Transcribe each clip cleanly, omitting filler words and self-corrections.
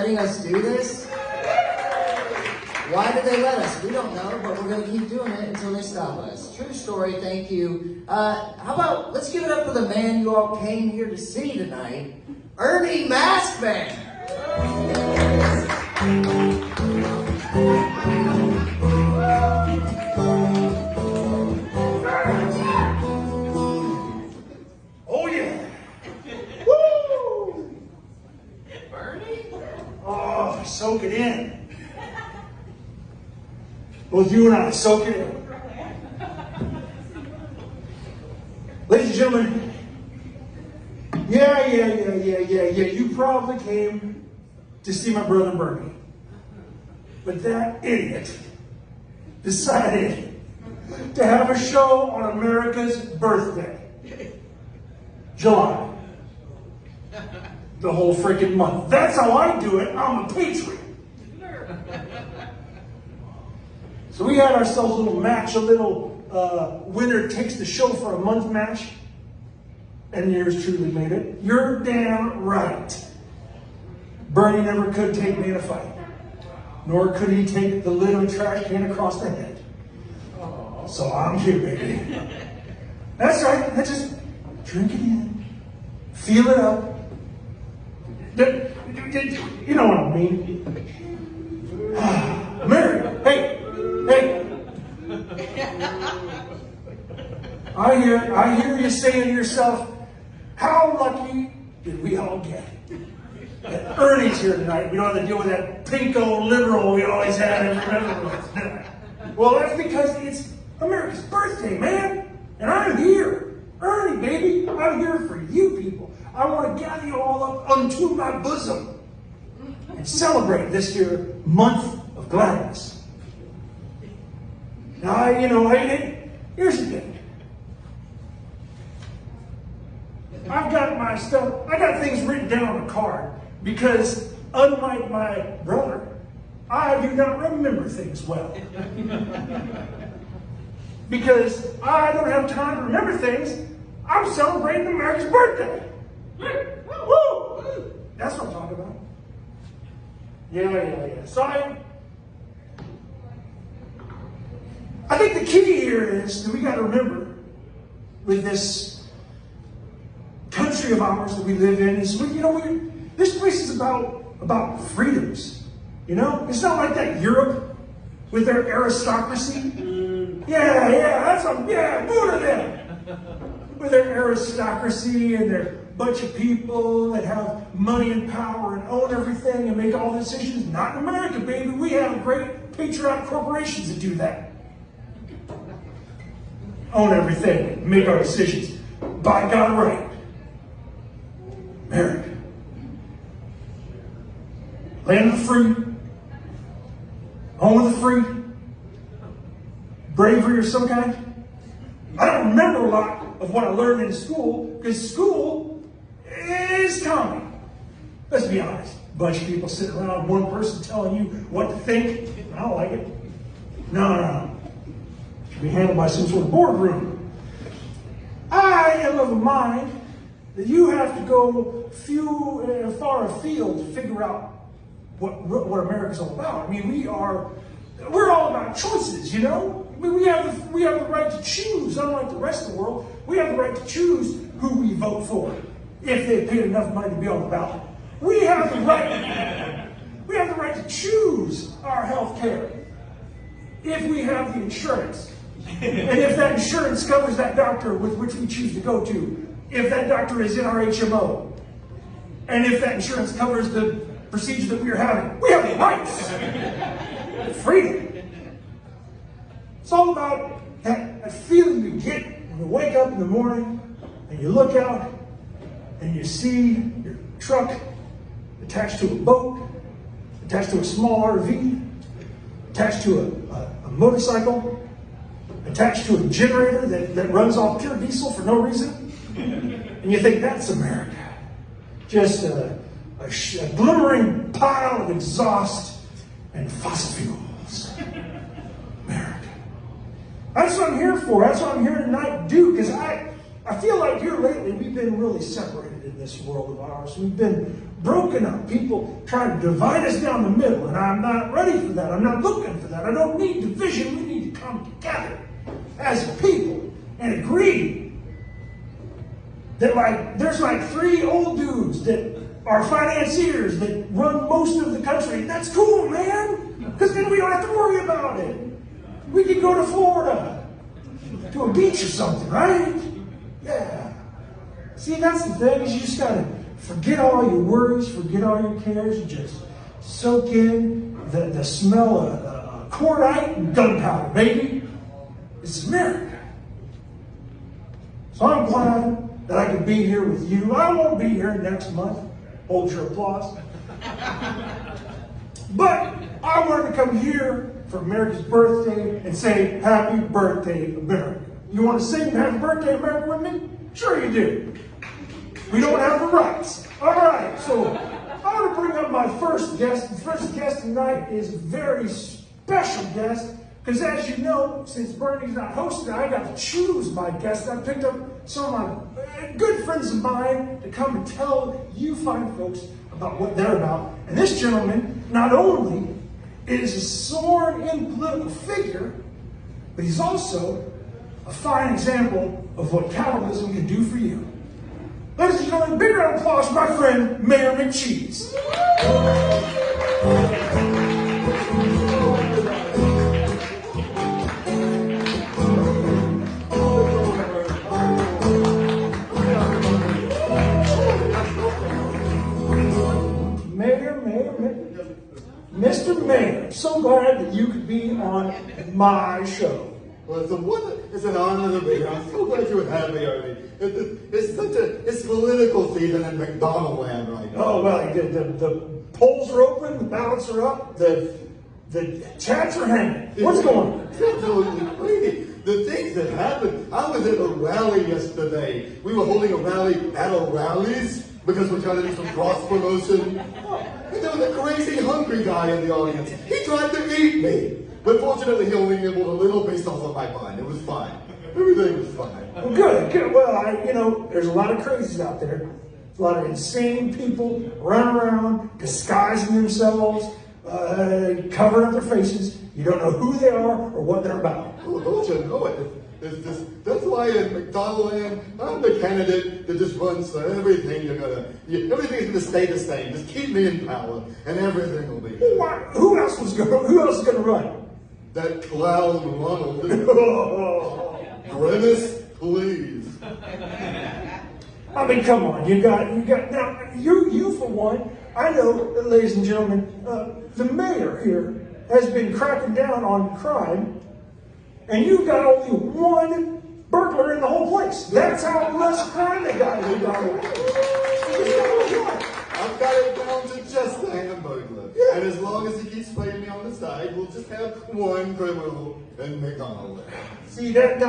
letting us do this? Why did they let us? We don't know, but we're going to keep doing it until they stop us. True story, thank you. How about, let's give it up for the man you all came here to see tonight, Ernie Maskman. Oh yeah. Woo! Ernie? Oh, soak it in. Both you and I, soak it in. Ladies and gentlemen, yeah. You probably came to see my brother Bernie. But that idiot decided to have a show on America's birthday. July. The whole freaking month. That's how I do it. I'm a patriot. So we had ourselves a little match, a little winner takes the show for a month match. And yours truly made it. You're damn right. Bernie never could take me in a fight. Nor could he take the lid of a trash can across the head. So I'm here, baby. That's right. I just drink it in. Feel it up. You know what I mean. Mary, hey. I hear you saying to yourself, how lucky did we all get? That Ernie's here tonight. We don't have to deal with that pinko liberal we always had every Well, that's because it's America's birthday, man. And I'm here. Ernie, baby, I'm here for you people. I want to gather you all up unto my bosom and celebrate this here month of gladness. Now, here's the thing. I've got my stuff, I got things written down on a card because, unlike my brother, I do not remember things well. Because I don't have time to remember things, I'm celebrating America's birthday. Woo! That's what I'm talking about. Yeah. So I think the key here is that we got to remember with this country of ours that we live in is, this place is about freedoms. It's not like that Europe with their aristocracy. Boo to them. With their aristocracy and their bunch of people that have money and power and own everything and make all the decisions. Not in America, baby. We have great patriotic corporations that do that. Own everything, make our decisions. By God, right. America. Land of the free. Home of the free. Bravery of some kind. I don't remember a lot of what I learned in school, because school is comedy. Let's be honest. A bunch of people sitting around, one person telling you what to think. I don't like it. No. It should be handled by some sort of boardroom. I am of a mind that you have to go far afield to figure out what America's all about. I mean, we're all about choices, I mean, we have the right to choose, unlike the rest of the world. We have the right to choose who we vote for, if they paid enough money to be on the ballot. We have the right to choose our health care, if we have the insurance. And if that insurance covers that doctor with which we choose to go to, if that doctor is in our HMO, and if that insurance covers the procedure that we are having, we have the rights. Freedom. It's all about that feeling you get when you wake up in the morning and you look out and you see your truck attached to a boat, attached to a small RV, attached to a motorcycle, attached to a generator that runs off pure diesel for no reason. And you think, that's America. Just a glimmering pile of exhaust and fossil fuels. America. That's what I'm here for. That's what I'm here tonight to do, because I I feel like here lately we've been really separated in this world of ours. We've been broken up. People trying to divide us down the middle, and I'm not ready for that. I'm not looking for that. I don't need division. We need to come together as a people and agree that there's three old dudes that are financiers that run most of the country. That's cool, man, because then we don't have to worry about it. We can go to Florida, to a beach or something, right? Yeah. See, that's the thing, is you just gotta forget all your worries, forget all your cares, and just soak in the smell of cordite and gunpowder, baby. It's America. So I'm glad that I could be here with you. I won't be here next month. Hold your applause. But I wanted to come here for America's birthday and say, Happy Birthday, America. You want to sing Happy Birthday, America with me? Sure you do. We don't have the rights. All right, so I want to bring up my first guest. The first guest tonight is a very special guest, because as you know, since Bernie's not hosting, I got to choose my guests. I picked up some of my good friends of mine to come and tell you fine folks about what they're about. And this gentleman not only is a sworn-in political figure, but he's also a fine example of what capitalism can do for you. Ladies and gentlemen, big round of applause for my friend, Mayor McCheese. Mr. Mayor, so glad that you could be on my show. Well, it's an honor to be here. I'm so glad you would have me, Ernie. It's political season in McDonald land right now. Oh, well, the polls are open, the ballots are up, the chats are hanging. What's going on? It's absolutely crazy. The things that happened. I was at a rally yesterday. We were holding a rally at a rallies because we're trying to do some cross promotion. And there was a crazy hungry guy in the audience. He tried to eat me. But fortunately, he only nibbled a little piece off of my bun. It was fine. Everything was fine. Well, good. Well, there's a lot of crazies out there. A lot of insane people running around, disguising themselves, covering up their faces. You don't know who they are or what they're about. Oh, don't you know it? That's why in McDonald land, I'm the candidate that just runs for everything. Everything's going to stay the same. Just keep me in power, and everything will be good. Who else is going to run? That clown Ronald. Grimace, please. I mean, come on. You got. Now, you for one. I know, ladies and gentlemen, the mayor here has been cracking down on crime. And you've got only one burglar in the whole place. That's how less crime they got in McDonald's. I've got it down to just the Hamburglar. Yeah. And as long as he keeps playing me on the side, we'll just have one criminal in McDonald's. See, that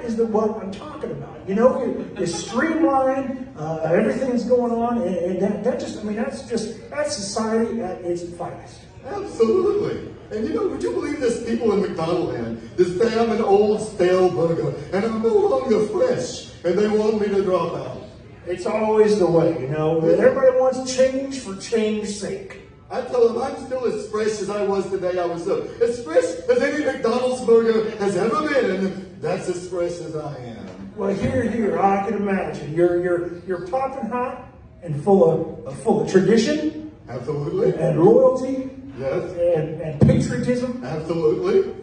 is the one I'm talking about. It's streamlined, everything's going on, and that's society at its finest. Absolutely. And would you believe there's people in McDonald land that say I'm an old stale burger and I'm no longer fresh and they want me to drop out? It's always the way, Everybody wants change for change's sake. I tell them I'm still as fresh as I was the day I was up. As fresh as any McDonald's burger has ever been, and that's as fresh as I am. Well, here, I can imagine. You're popping hot and full of tradition. Absolutely. And loyalty. Yes. And patriotism. Absolutely.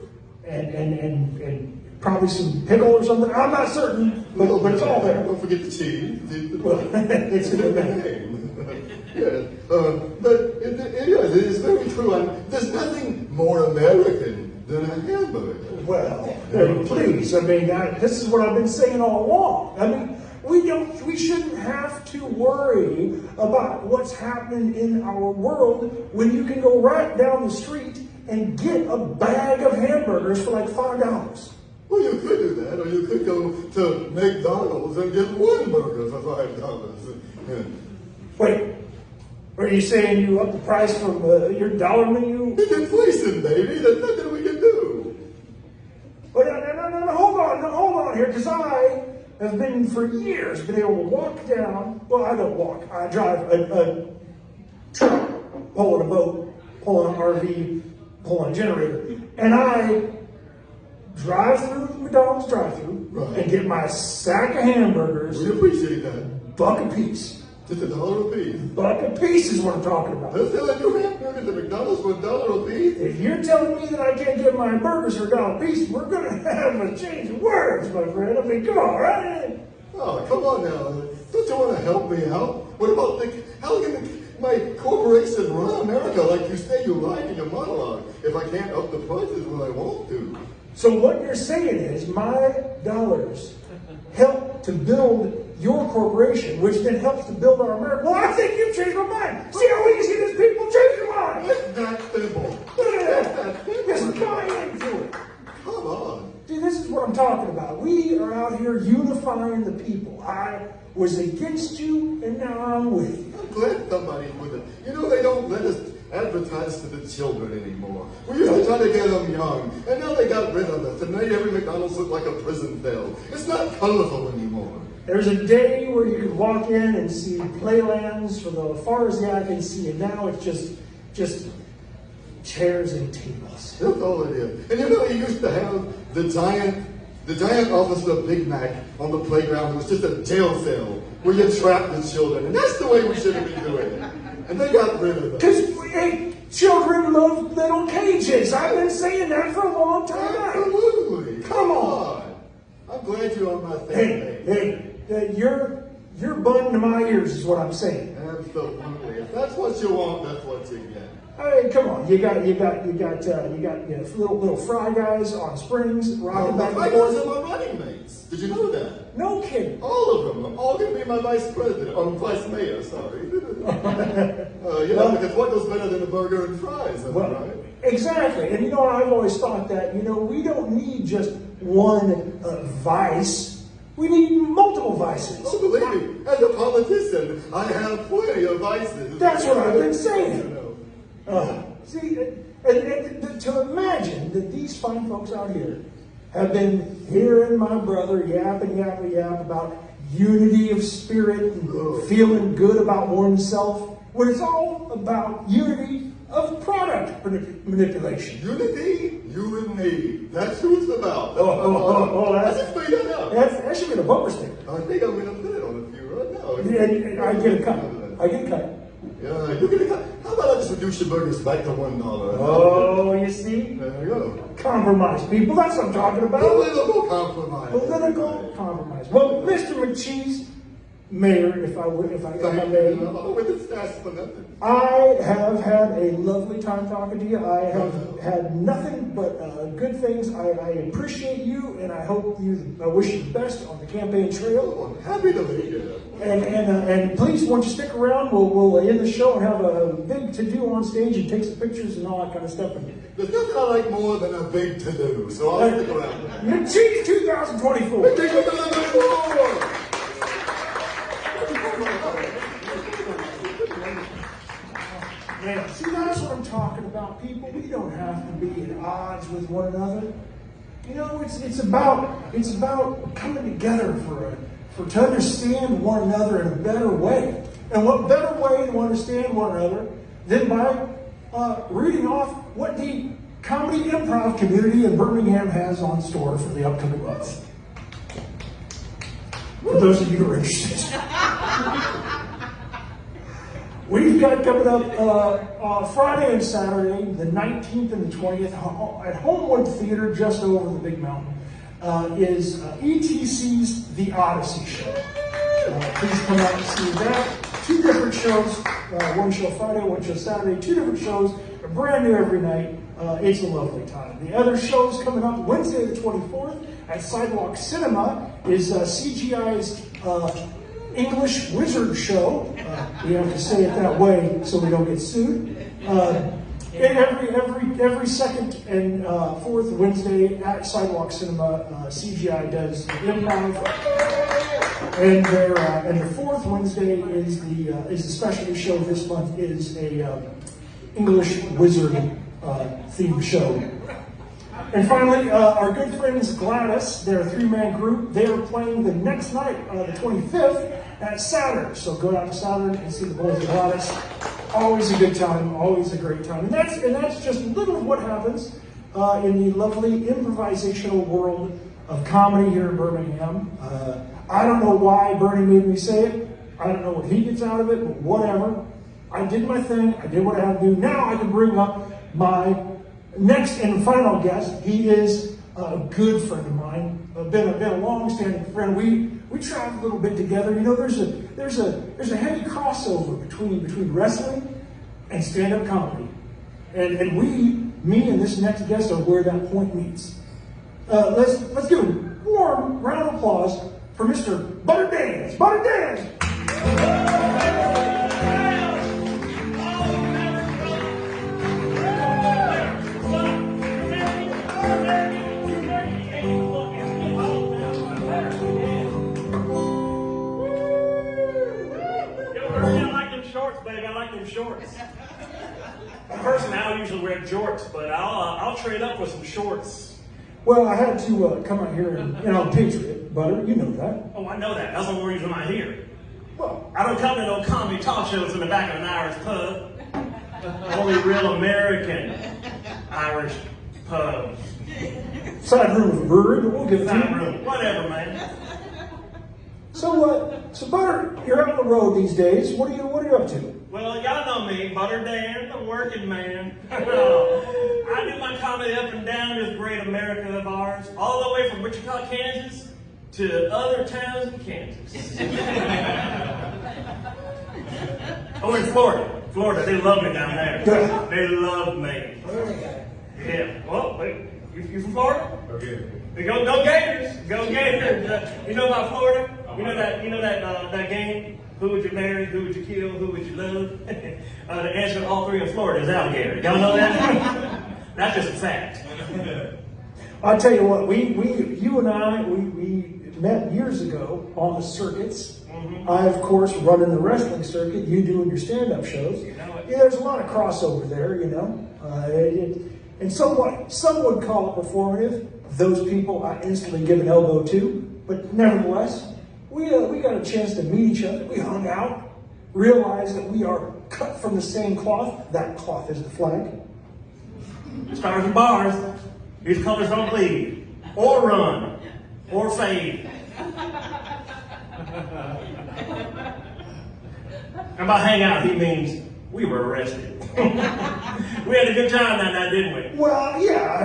And probably some pickle or something. I'm not certain, but it's all there. Don't forget the cheese. Well, it's in the name. Yes. But it is very true. There's nothing more American than a hamburger. Well, please. This is what I've been saying all along. We shouldn't have to worry about what's happening in our world when you can go right down the street and get a bag of hamburgers for like $5. Well, you could do that, or you could go to McDonald's and get one burger for $5. Wait, are you saying you up the price from your dollar menu? It's inflation, baby. There's nothing we can do. Well, no, hold on here, because I have been for years been able to walk down. Well, I don't walk. I drive a truck, pulling a boat, pulling an RV, pulling a generator, and I drive through the McDonald's drive-through and get my sack of hamburgers. We appreciate that. Buck a piece. Just $1 a piece. Buck a piece is what I'm talking about. They're selling you hamburgers at McDonald's for $1 a piece? If you're telling me that I can't get my burgers for $1 a piece, we're going to have a change of words, my friend. I mean, come on, right? Oh, come on now. Don't you want to help me out? What about how can my corporation run America like you say you like in your monologue if I can't up the prices when I want to? So what you're saying is my dollars help to build your corporation, which then helps to build our America. Well, I think you've changed my mind. See how easy these people change their mind. It's that simple. Look at that. Just buy into it. Come on. See, this is what I'm talking about. We are out here unifying the people. I was against you, and now I'm with you. I'm glad somebody's with it. You know, they don't let us advertise to the children anymore. We used to try to get them young, and now they got rid of us and made every McDonald's look like a prison cell. It's not colorful anymore. There's a day where you could walk in and see playlands for the far as the eye can see, and now it's just chairs and tables. That's all it is. And you know, they used to have the giant office of Big Mac on the playground. It was just a jail cell where you trapped the children, and that's the way we shouldn't be doing it. And they got rid of it. Because children love little cages. I've been saying that for a long time. Absolutely. Come on. I'm glad you're on my same page. Hey, you're bun to my ears is what I'm saying. Absolutely. If that's what you want, that's what you get. Hey, come on! You got little fry guys on springs rocking back and My forth. guys are my running mates. Did you know that? No kidding. All of them. I'm all going to be my vice president. Or vice mayor, sorry. Because what goes better than a burger and fries, right? Exactly. And I've always thought that, we don't need just one vice. We need multiple vices. Oh, believe me, as a politician, I have plenty of vices. That's what I've been saying. See, and to imagine that these fine folks out here have been hearing my brother yap about unity of spirit and feeling good about oneself, when it's all about unity of product manipulation. Unity, you and me. That's who it's about. That's just made that up. That should be the bumper sticker. I think I'm going to put it on a few right now. Yeah, I get a cut. Yeah, you get a cut. How about I just reduce your burgers back to $1? Oh, you see? There you go. Compromise, people. That's what I'm talking about. Political compromise. Political compromise. Well, Mr. McCheese, Mayor, if I may, I have had a lovely time talking to you. I have had nothing but good things. I appreciate you, and I hope I wish you the best on the campaign trail. Oh, I'm happy to be here. And please, once you stick around, we'll end the show and have a big to-do on stage and take some pictures and all that kind of stuff. There's nothing I like more than a big to-do, so I'll stick around. McCheese 2024. Man, see, that's what I'm talking about, people. We don't have to be at odds with one another. It's about coming together to understand one another in a better way. And what better way to understand one another than by reading off what the comedy improv community in Birmingham has on store for the upcoming months. For those of you who are interested. We've got coming up Friday and Saturday, the 19th and the 20th, at Homewood Theater, just over the Big Mountain, is ETC's The Odyssey Show. Please come out and see that. 2 different shows, one show Friday, one show Saturday, 2 different shows, brand new every night. It's a lovely time. The other shows coming up Wednesday the 24th at Sidewalk Cinema is CGI's English Wizard Show. We have to say it that way so we don't get sued. Every second and fourth Wednesday at Sidewalk Cinema, CGI does improv, and the fourth Wednesday is the specialty show this month is a English Wizard themed show. And finally, our good friends Gladys, they're a three-man group. They are playing the next night, the 25th, at Saturn. So go out to Saturn and see the boys of Gladys. Always a good time, always a great time. And that's just a little of what happens in the lovely improvisational world of comedy here in Birmingham. I don't know why Bernie made me say it. I don't know what he gets out of it, but whatever. I did my thing. I did what I had to do. Now I can bring up my next and final guest. He is a good friend of mine. Been a long-standing friend. We travel a little bit together. You know, there's a heavy crossover between wrestling and stand-up comedy, and me and this next guest are where that point meets. Let's give a warm round of applause for Mr. Butter Dance. Butter Dance. Baby, I like them shorts. Personally, I don't usually wear jorts, but I'll trade up with some shorts. Well, I had to come out here and, I'm a patriot, Butter. You know that. Oh, I know that. That's the only reason I'm here. Well, I don't come to no comedy talk shows in the back of an Irish pub. Only real American Irish pubs. side room of a brewery, but we'll give it to Side you. room. Whatever, man. So Butter, you're out on the road these days. What are you up to? Well, y'all know me, Butter Dan, the working man. I do my comedy up and down this great America of ours, all the way from Wichita, Kansas, to other towns in Kansas. Oh, in Florida. Florida, they love me down there. Good. They love me. Yeah. Well, wait, you from Florida? Okay. Go Gators! Go Gators! You know about Florida? You know that game? Who would you marry? Who would you kill? Who would you love? The answer to all three in Florida is alligator. Y'all know that? That's just a fact. I'll tell you what, you and I met years ago on the circuits. Mm-hmm. I, of course, run in the wrestling circuit. You doing your stand-up shows. You know it. Yeah, there's a lot of crossover there, you know. And some would call it performative. Those people I instantly give an elbow to. But nevertheless, we got a chance to meet each other. We hung out, realized that we are cut from the same cloth. That cloth is the flag. Stars and bars. These colors don't bleed, or run, or fade. And by hang out, he means we were arrested. We had a good time that night, didn't we? Well, yeah, I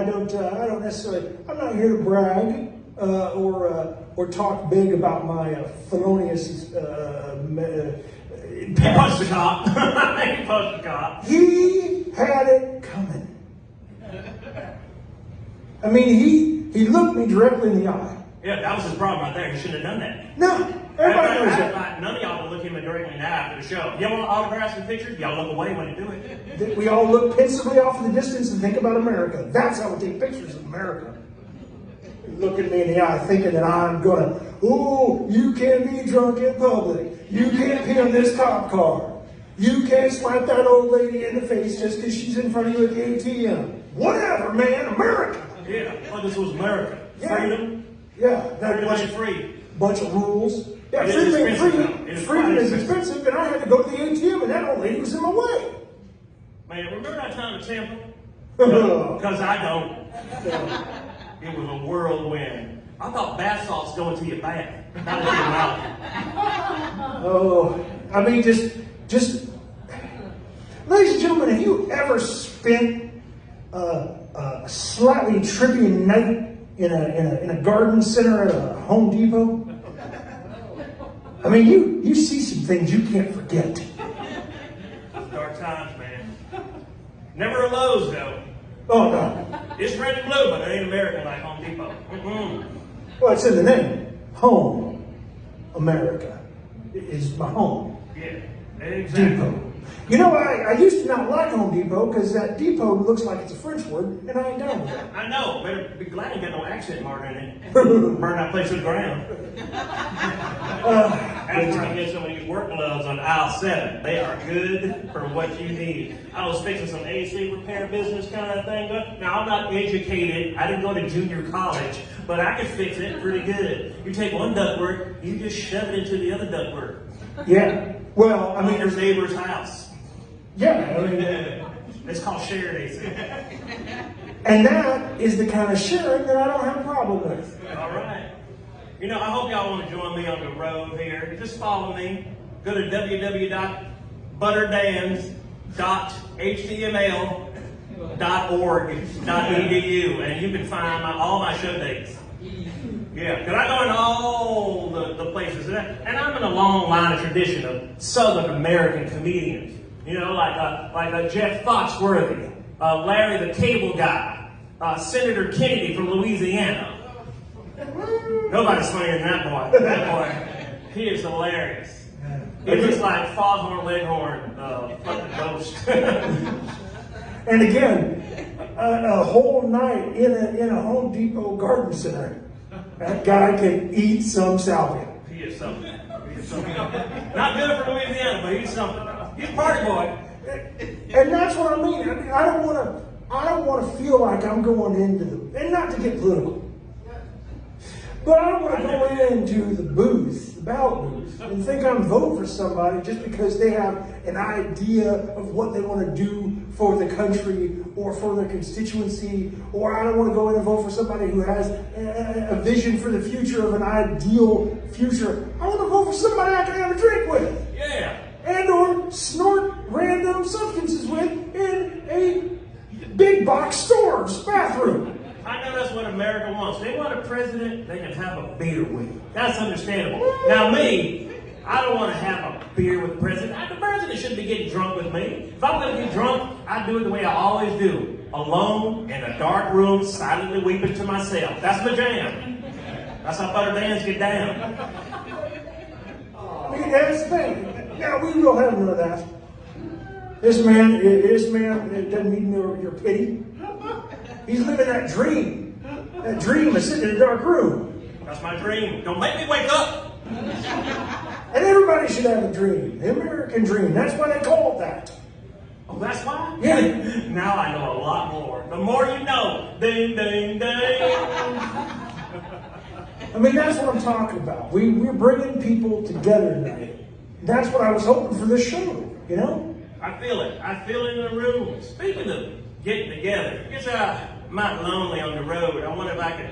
don't necessarily. I'm not here to brag or talk big about my felonious. He punched the cop. He punched the cop. He had it coming. I mean, he looked me directly in the eye. Yeah, that was his problem right there. He shouldn't have done that. No, everybody knows that. None of y'all will look him directly in the eye after the show. Y'all want autographs and pictures? Y'all look away when you do it. We all look pensively off in the distance and think about America. That's how we take pictures of America. Look at me in the eye thinking that I'm gonna, you can't be drunk in public. You can't pee on this cop car. You can't slap that old lady in the face just because she's in front of you at the ATM. Whatever, man, America. Yeah, well, this was America. Yeah. Freedom. Yeah, that Freedom bunch ain't free. bunch of rules. Yeah, It is expensive. It is freedom quite is expensive. expensive, and I had to go to the ATM, and that old lady was in my way. Man, remember that time in Tampa? Because I don't. It was a whirlwind. I thought bath salts go into your bath, not into your mouth. Oh, I mean, just, ladies and gentlemen, have you ever spent a slightly trippy night in a garden center at a Home Depot? I mean, you see some things you can't forget. Dark times, man. Never a Lowe's, though. Oh no. It's red and blue, but it ain't American like Home Depot. Mm-mm. Well, it's in the name. Home America is my home. Yeah, exactly. Depot. You know, I used to not like Home Depot because that depot looks like it's a French word, and I ain't down with that. I know. Better be glad you got no accent mark in it. Burn that place to the ground. That's where I get some of these work gloves on aisle 7. They are good for what you need. I was fixing some AC repair business kind of thing. Now, I'm not educated. I didn't go to junior college, but I could fix it pretty good. You take one ductwork, you just shove it into the other ductwork. Yeah. Well, I mean, Your neighbor's house. yeah. I mean, It's called shared AC. and that is the kind of sharing that I don't have a problem with. All right. You know, I hope y'all want to join me on the road here. Just follow me. Go to www.butterdams.html.org.edu and you can find all my show dates. Yeah, because I go in all the places. And I'm in a long line of tradition of Southern American comedians. You know, like Jeff Foxworthy, Larry the Cable Guy, Senator Kennedy from Louisiana. Nobody's funnier than that boy. That boy, he is hilarious. He looks like Foghorn Leghorn, fucking ghost. And again, a whole night in a Home Depot garden center, that guy can eat some salvia. He is something. He is something. Not good for Louisiana, but he's something. He's a party boy. And that's what I mean. I don't want to feel like I'm going into and not to get political, but I don't want to go into the booth, the ballot booth, and think I'm voting for somebody just because they have an idea of what they want to do for the country or for their constituency, or I don't want to go in and vote for somebody who has a vision for the future of an ideal future. I want to vote for somebody I can have a drink with. Yeah. And or snort random substances with in a big box store's bathroom. I know that's what America wants. They want a president they can have a beer with. That's understandable. Now me, I don't want to have a beer with the president. The president shouldn't be getting drunk with me. If I'm going to get drunk, I do it the way I always do. Alone, in a dark room, silently weeping to myself. That's my jam. That's how butter bands get down. I mean, that's the thing. Now, we will have none of that. This man, it doesn't need your pity. He's living that dream. That dream of sitting in a dark room. That's my dream. Don't make me wake up. And everybody should have a dream. The American dream. That's why they call it that. Oh, that's why? Yeah. Now I know a lot more. The more you know. Ding, ding, ding. I mean, that's what I'm talking about. We're bringing people together tonight. That's what I was hoping for this show, you know? I feel it. I feel it in the room. Speaking of getting together, it's mighty lonely on the road. I wonder if I could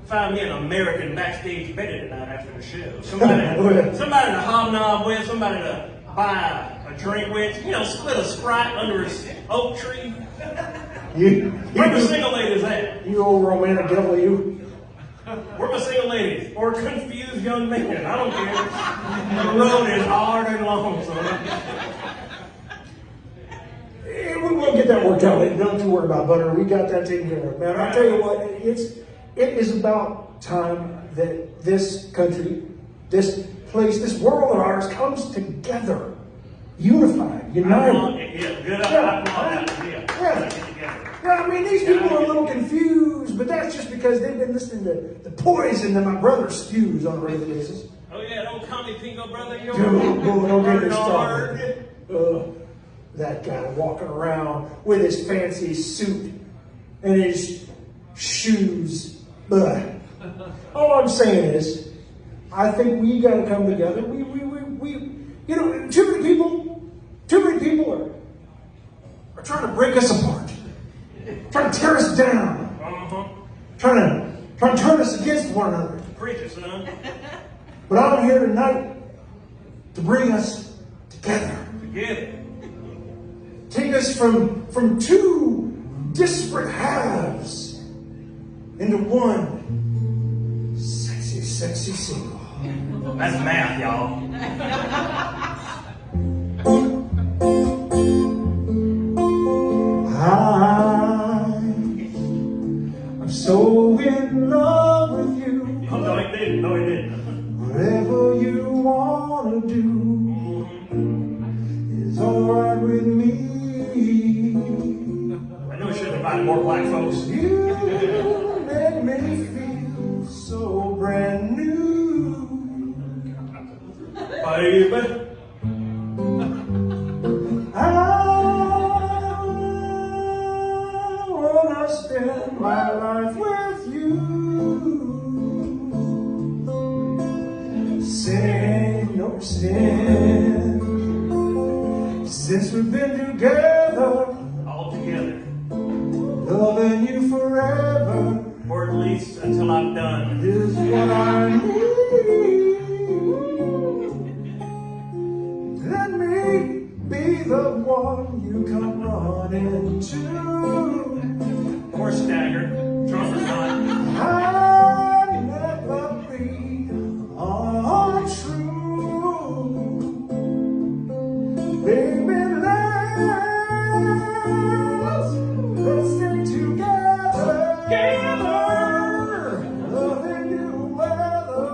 find me an American backstage Betty tonight after the show. Somebody to hobnob with, somebody to buy a drink with, you know, split a Sprite under his oak tree. Where the single ladies at? You old romantic devil, you. Where my single ladies? Or confused young men? I don't care. The road is hard and long, son. We'll get that worked out. Don't you worry about butter. We got that taken care of, man. I'll tell you what, it is about time that this country, this place, this world of ours comes together. Unified, united. Yeah, good. Yeah, I mean, these people are a little confused, but that's just because they've been listening to the poison that my brother spews on a regular basis. Oh yeah, don't call me Pingo brother. You're Don't get me started. That guy walking around with his fancy suit and his shoes. Ugh. All I'm saying is, I think we got to come together. We, you know, too many people are trying to break us apart, trying to tear us down, trying to turn us against one another. Preach it, son. But I'm here tonight to bring us together. Together. Take us from two disparate halves into one sexy single. That's math, y'all. I'm so in love with you. Oh, no, he didn't. No, he didn't. Whatever you wanna do is alright with me. I know we should have invited more black folks. You make me feel so brand new. Baby, we've been together, all together. loving you forever, Or at least until I'm done. is what I need. Let me be the one you come running to. Or stagger, drunk or not. I'll never be untrue. Baby, let's stay together. Loving you weather,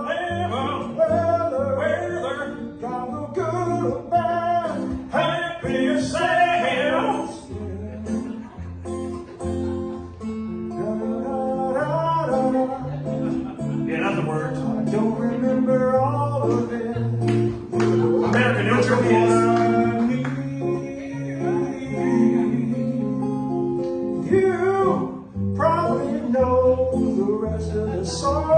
got no good or bad, happy or sad. Yeah, that's the words. I don't remember all of it. American intro is. You probably know the rest of the song,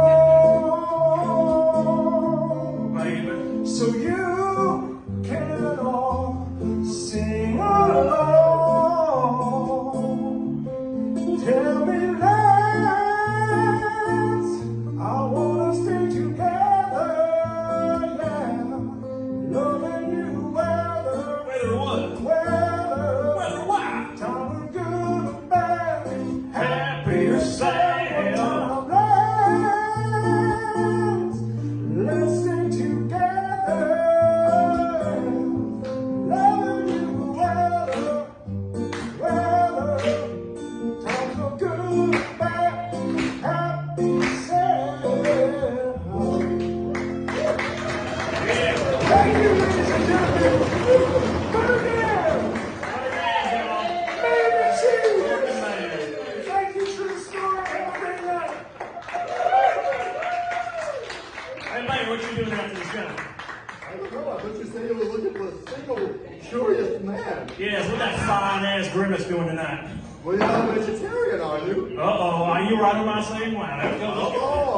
Baby. so you can all sing along. Tell me, I wanna stay together, yeah. Loving you weather, Whether what? weather, Whether why? time is good or bad, Happy or sad. let's stay together. Loving you weather, weather, times are good or bad, happy, sad. Thank you, ladies and gentlemen. Birmingham, Maine and cheese. Thank you, true story. Have a great night. Hey, Larry, what you doing after the show? I don't know. I thought you said you were looking for a single curious man. Yes, what that fine-ass Grimace doing tonight? Well, you're not a vegetarian, are you? Uh-oh, are you right on my same line? Let's go. Oh,